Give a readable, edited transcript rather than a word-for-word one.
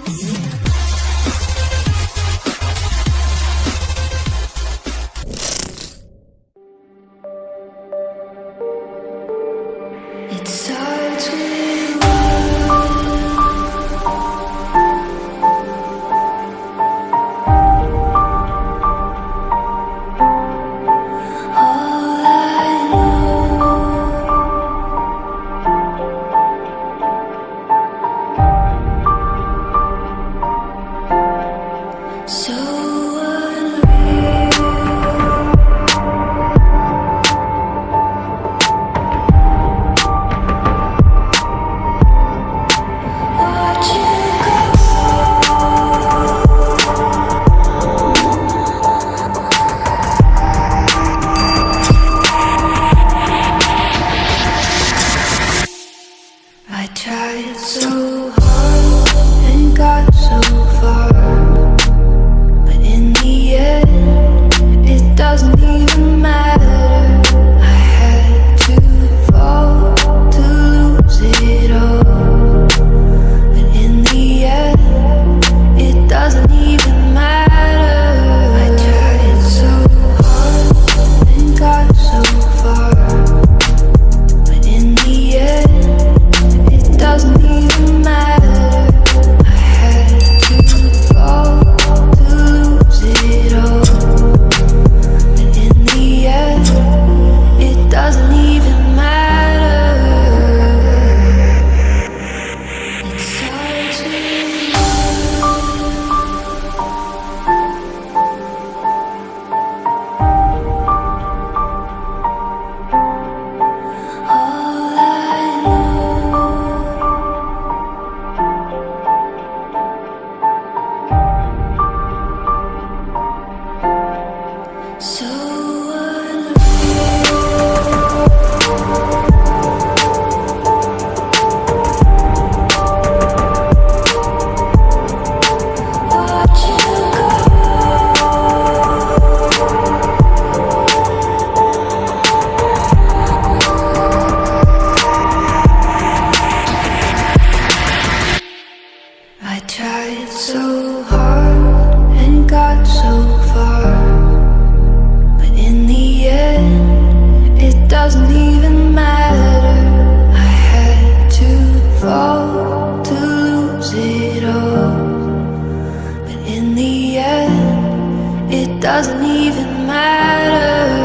It starts with all I know. So unreal. Watch you go. I tried so hard and got so far, but in the end, it doesn't even matter. I had to fall to lose it all, but in the end, it doesn't even matter. I tried so hard and got so far, but in the end, it doesn't even matter. I had to fall to lose it all, but in the end, it doesn't even matter. It starts with all I know. So unreal. Watch you go. I tried so hard and got so far, but in the end, it doesn't even matter. I had to fall to lose it all, but in the end, it doesn't even matter.